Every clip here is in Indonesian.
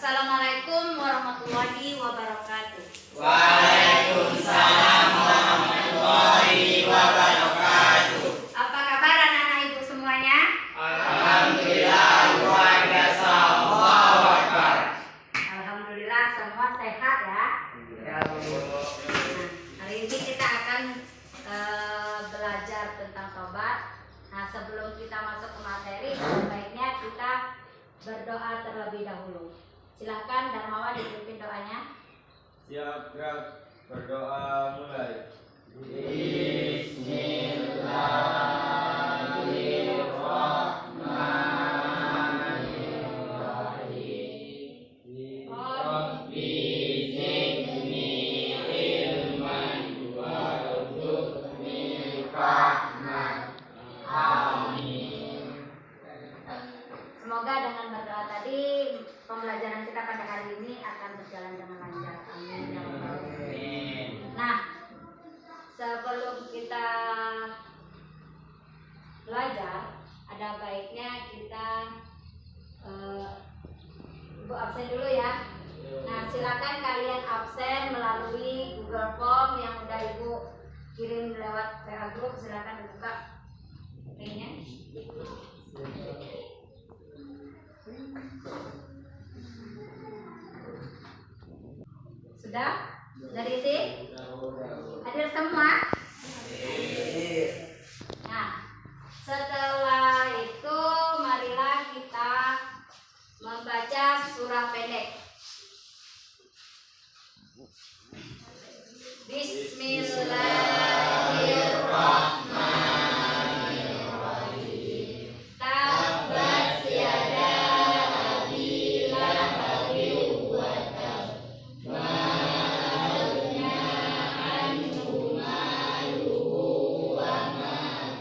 Assalamualaikum warahmatullahi wabarakatuh. Waalaikumsalam warahmatullahi wabarakatuh. Apa kabar anak-anak ibu semuanya? Alhamdulillah luar biasa. Allahu Akbar. Alhamdulillah semua sehat ya. Hari ini kita akan belajar tentang tobat. Nah, sebelum kita masuk ke materi, sebaiknya kita berdoa terlebih dahulu. Silakan Darmawan dipimpin doanya. Siap, gerak, berdoa mulai. Bismillahirrahmanirrahim. Rabbi zidni ilman warzuqni fahman. Amin. Semoga dengan berdoa tadi pembelajaran kita pada hari ini akan berjalan dengan lancar. Amin ya rabbal alamin. Nah, sebelum kita belajar, ada baiknya kita Ibu absen dulu ya. Nah, silakan kalian absen melalui Google Form yang udah Ibu kirim lewat WA Group. Silakan dibuka linknya. Sudah? Sudah diisi? Hadir semua? Nah, setelah itu marilah kita membaca surah pendek. Bismillahirrahmanirrahim. Tabbat yada abi lahabin wa tab. Ma aghna anhu maluhu wa ma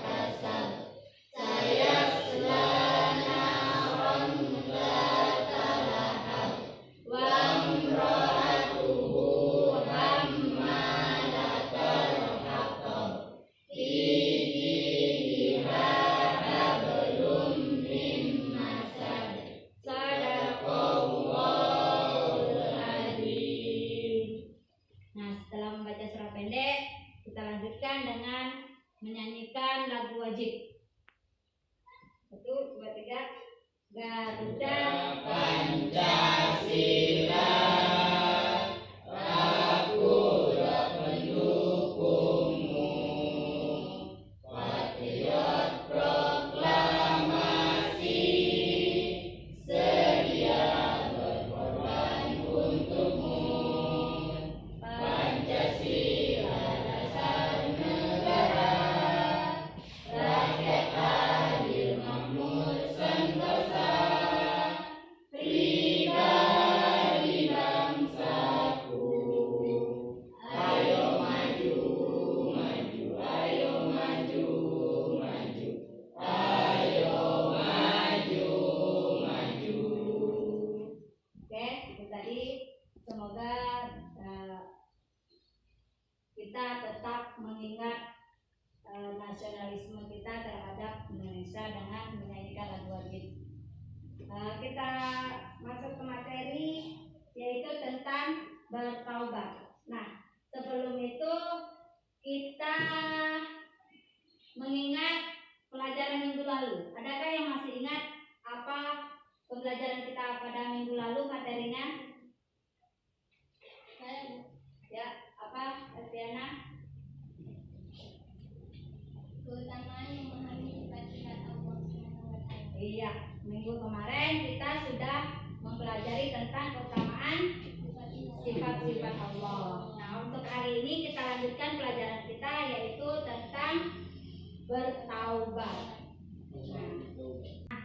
kasab. Sayasla naran dzata lahab. Wa imra'atuhu hammalatal hatab. Fi jidiha hablum min masad. Sadaqallahul adzim. Nah, setelah membaca surah pendek, kita lanjutkan dengan menyanyikan lagu wajib. 1, 2, 3. Garuda Pancasila, aku pendukungmu. Patriot proklamasi, sedia berkorban untukmu. Pancasila dasar negara, rakyat adil makmur sentosa. Pribadi bangsaku, ayo maju, maju, ayo maju, maju, ayo maju, maju. Oke, itu tadi. Semoga kita tetap mengingat nasionalisme kita terhadap Indonesia dengan menyanyikan lagu wajib. Kita masuk ke materi, yaitu tentang bertaubat. Nah, sebelum itu kita mengingat pelajaran minggu lalu. Adakah yang masih ingat apa pembelajaran kita pada minggu lalu materinya? Ya, apa, Adriana? Keutamaan yang memahami sifat-sifat Allah SWT. Iya, minggu kemarin kita sudah mempelajari tentang keutamaan sifat-sifat Allah. Nah, untuk hari ini kita lanjutkan pelajaran kita, yaitu tentang bertaubat. Nah,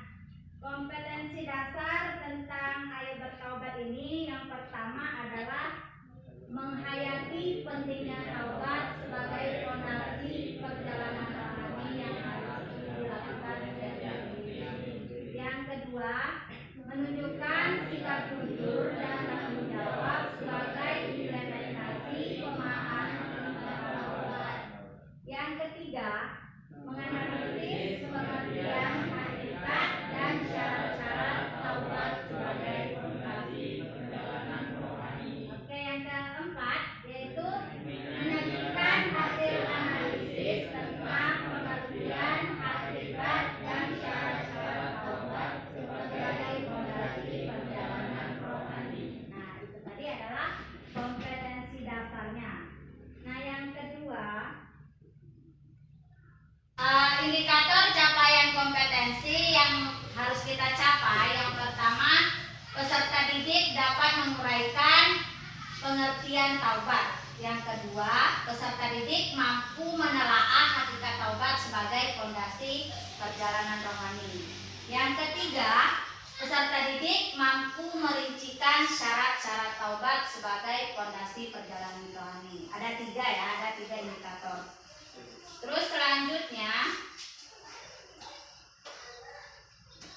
kompetensi dasar tentang ayo bertaubat ini yang pertama adalah menghayati pentingnya taubat sebagai fondasi perjalanan rohani yang harus dilakukan setiap hari. Yang kedua, menunjukkan sikap jujur dan tanggung jawab sebagai implementasi pemahaman tentang taubat. Yang ketiga, menganalisis pengertian hakikat dan syarat-syarat taubat sebagai fondasi kita capai, yang pertama, peserta didik dapat menguraikan pengertian taubat. Yang kedua, peserta didik mampu menelaah hakikat taubat sebagai fondasi perjalanan rohani. Yang ketiga, peserta didik mampu merincikan syarat-syarat taubat sebagai fondasi perjalanan rohani. Ada 3 ya, ada 3 indikator. Terus selanjutnya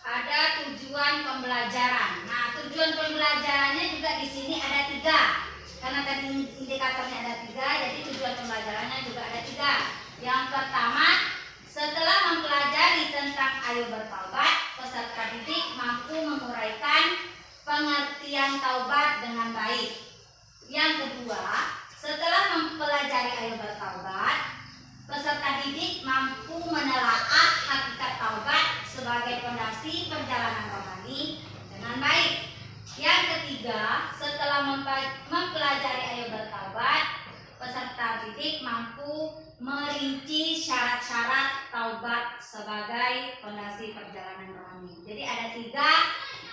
ada tujuan pembelajaran. Nah, tujuan pembelajarannya juga di sini ada 3. Karena tadi indikatornya ada 3, jadi tujuan pembelajarannya juga ada 3. Yang pertama, setelah mempelajari tentang ayo bertaubat, peserta didik mampu menguraikan pengertian taubat dengan baik. Yang kedua, setelah mempelajari ayo bertaubat, peserta didik mampu menelaah hakikat taubat sebagai fondasi perjalanan rohani dengan baik. Yang ketiga, setelah mempelajari ayo bertaubat, peserta didik mampu merinci syarat-syarat taubat sebagai fondasi perjalanan rohani. Jadi ada 3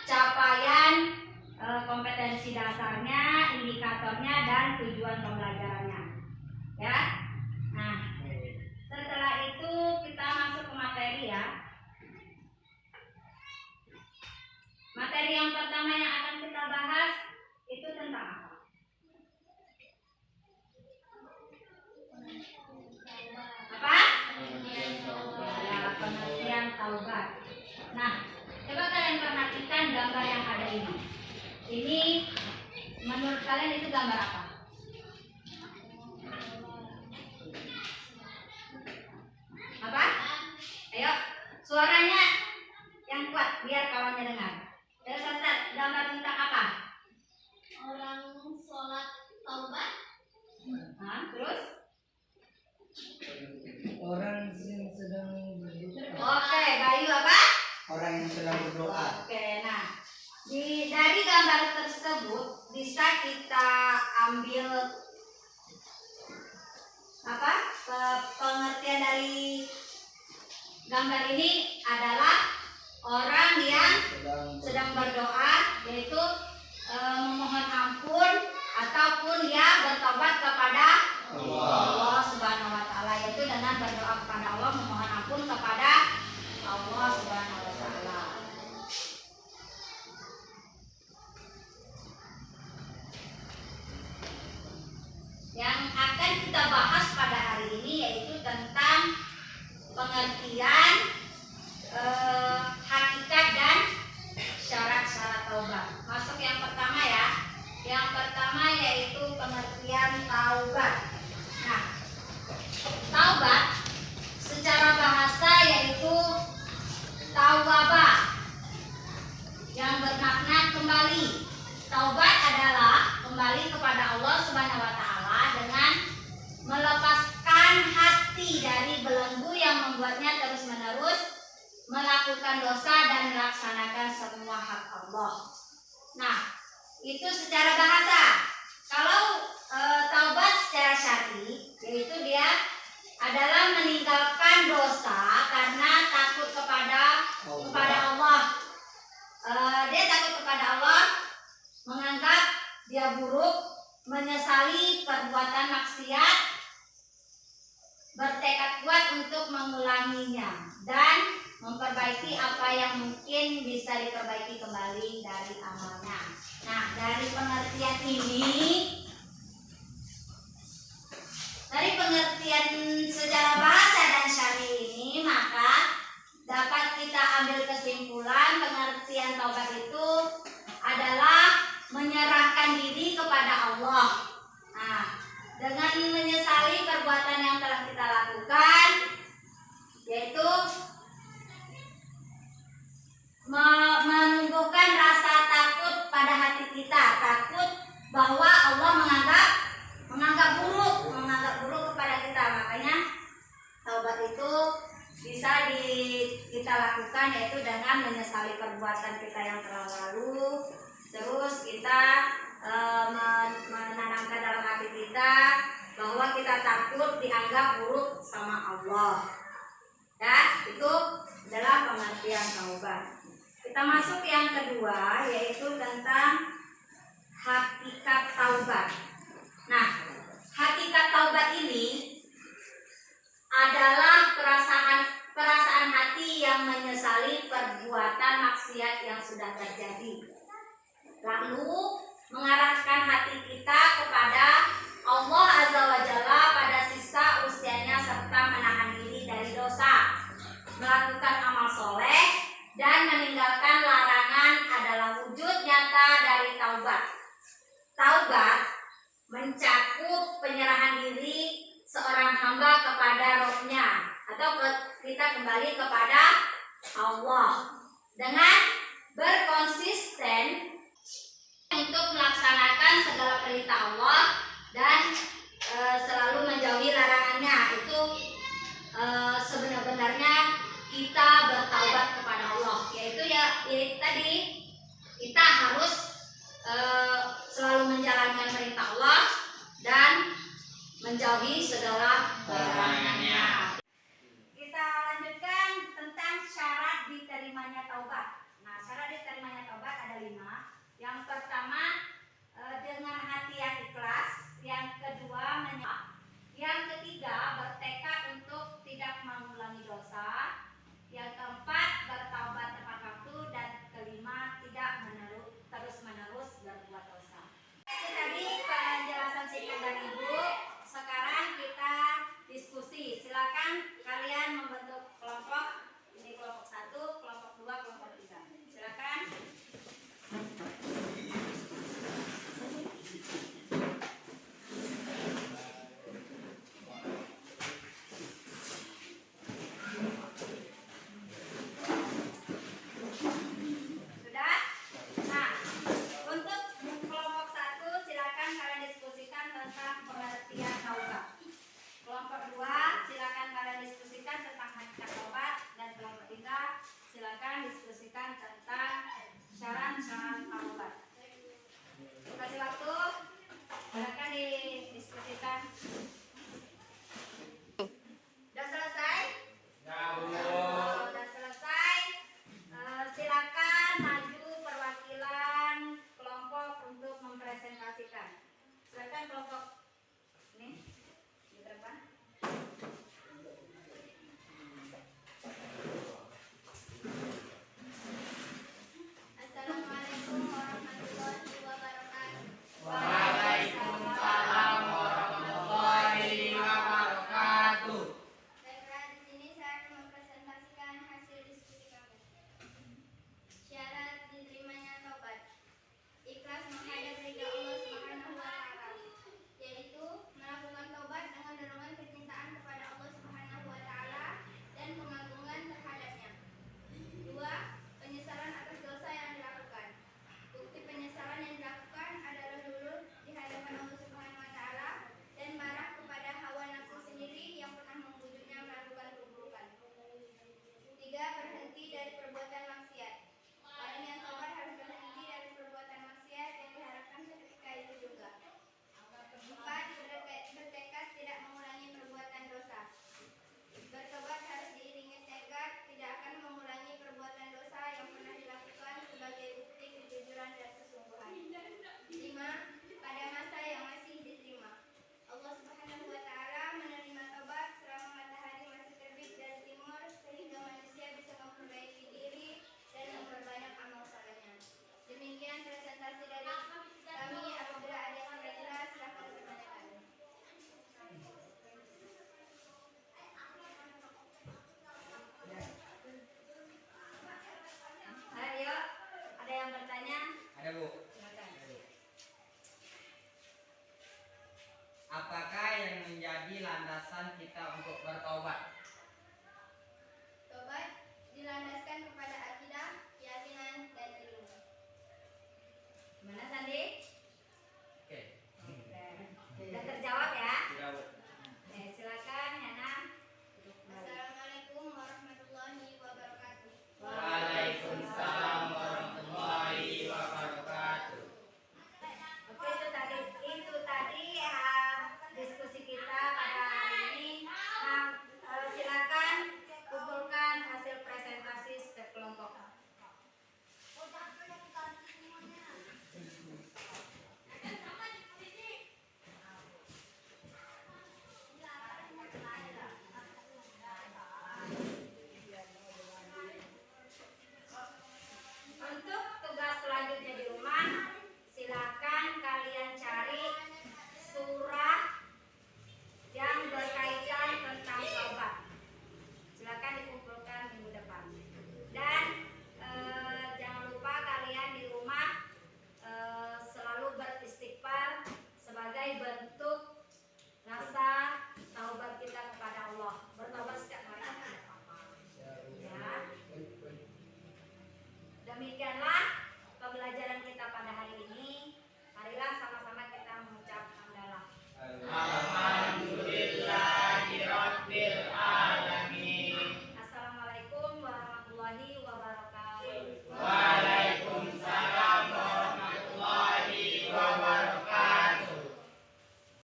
capaian kompetensi dasarnya, indikatornya, dan tujuan pembelajarannya. Ya. Nah, setelah itu kita masuk ke materi ya. Materi yang pertama yang akan kita bahas itu tentang apa? Apa? Ya, pengertian taubat. Nah, coba kalian perhatikan gambar yang ada ini. Ini menurut kalian itu gambar apa? Apa? Ayo, suaranya yang kuat biar kawannya dengar. Ayo Ustaz, gambar tentang apa? Orang sholat taubat. Nah, terus? Orang yang sedang berdoa. Oke, Bayu apa? Orang yang sedang berdoa. Oke, nah dari gambar tersebut bisa kita ambil apa? Pengertian dari gambar ini adalah orang yang sedang berdoa, yaitu memohon ampun ataupun ya bertobat kepada Allah Subhanahu wa taala, yaitu dengan berdoa kepada Allah, memohon ampun kepada Allah Subhanahu wa taala. Yang akan kita bahas pada hari ini yaitu tentang pengertian hakikat dan syarat-syarat taubat. Masuk yang pertama ya. Yang pertama yaitu pengertian taubat. Nah, taubat secara bahasa yaitu tawabah, yang bermakna kembali. Taubat adalah kembali kepada Allah Subhanahu wa taala dengan melepaskan hati dari belenggu yang membuatnya terus-menerus melakukan dosa dan melaksanakan semua hak Allah. Nah, itu secara bahasa. Kalau taubat secara syar'i, yaitu dia adalah meninggalkan dosa karena takut kepada Allah. Dia takut kepada Allah, menganggap dia buruk, menyesali perbuatan maksiat, bertekad kuat untuk mengulanginya dan memperbaiki apa yang mungkin bisa diperbaiki kembali dari amalnya. Nah, dari pengertian ini, dari pengertian secara bahasa dan syar'i ini, maka dapat kita ambil kesimpulan pengertian taubat itu adalah menyerahkan diri kepada Allah. Nah, dengan menyesali perbuatan yang telah kita lakukan, yaitu menumbuhkan rasa takut pada hati kita, takut bahwa Allah menganggap buruk kepada kita. Makanya taubat itu bisa kita lakukan yaitu dengan menyesali perbuatan kita yang telah lalu. Terus kita menanamkan dalam hati kita bahwa kita takut dianggap buruk sama Allah. Ya, itu adalah pengertian taubat. Kita masuk yang kedua, yaitu tentang hakikat taubat. Nah, hakikat taubat ini adalah perasaan hati yang menyesali perbuatan maksiat yang sudah terjadi, lalu mengarahkan hati kita kepada Allah Azza wa Jalla pada sisa usianya serta menahan diri dari dosa, melakukan amal soleh, dan meninggalkan larangan adalah wujud nyata dari taubat. Taubat mencakup penyerahan diri seorang hamba kepada rohnya, atau kita kembali kepada Allah dengan berkonsisten untuk melaksanakan segala perintah Allah dan selalu menjauhi larangannya. Itu sebenarnya kita bertaubat kepada Allah, yaitu tadi kita harus selalu menjalankan perintah Allah dan menjauhi segala larangannya. Kita lanjutkan tentang syarat diterimanya taubat. Nah, syarat diterimanya taubat ada 5. Yang pertama, dengan hati yang ikhlas. Yang kedua, menyerah. Yang ketiga, bertekad untuk tidak mengulangi dosa. Yang keempat, bertaubat tepat waktu. Dan kelima, tidak terus-menerus berbuat dosa. Itu tadi penjelasan singkat dari Ibu. Sekarang kita diskusi. Silakan kalian membentuk kelompok. Ini kelompok 1, kelompok 2, kelompok 3. Silakan. Diskusikan tentang syarat-syarat taubat. Kasih waktu, silakan didiskusikan. Sudah selesai? Sudah selesai. Silakan maju perwakilan kelompok untuk mempresentasikan. Silakan kelompok ini di depan. Assalamualaikum warahmatullahi wabarakatuh. Waalaikumsalam warahmatullahi wabarakatuh. Baiklah, di sini saya akan mempresentasikan hasil diskusi kami. Syarat diterimanya taubat: ikhlas menghadap ridha Allah Subhanahu wa Ta'ala, yaitu melakukan taubat dengan dorongan kecintaan kepada Allah Subhanahu wa Ta'ala dan pengagungan terhadapnya. 2. Penyesalan atas dosa yang dilakukan. Bukti penyesalan yang dilakukan adalah luluh di hadapan Allah Subhanahu wa Ta'ala dan marah kepada hawa nafsu sendiri yang pernah membujuknya melakukan keburukan. 3. Berhenti dari perbuatan maksiat. Orang yang taubat harus berhenti dari perbuatan maksiat yang diharapkan seketika itu juga. 4. Bertekad tidak mengulangi perbuatan dosa. Bertobat harus diiringi tekad tidak akan mengulangi perbuatan dosa yang pernah dilakukan sebagai bukti kejujuran dan kesungguhan. 5. Pada masa yang masih diterima. Allah Subhanahu wa Ta'ala menerima tobat selama matahari masih terbit dari timur sehingga manusia bisa memperbaiki diri dan memperbanyak amal salehnya. Demikian presentasi dari kami. Apabila ada yang tidak jelas, silahkan ditanyakan. Ayo, ada yang bertanya? Ada, Bu. Silakan. Apakah yang menjadi landasan kita untuk bertobat? Tobat dilandaskan kepada akidah, keyakinan, dan ilmu. Gimana Sandi? Oke. Sudah terjawab ya? Sudah, Bu. Silakan Yana. Assalamualaikum warahmatullahi wabarakatuh. Waalaikumsalam warahmatullahi wabarakatuh. Oke, itu tadi diskusi kita pada hari ini. Nah, Demikianlah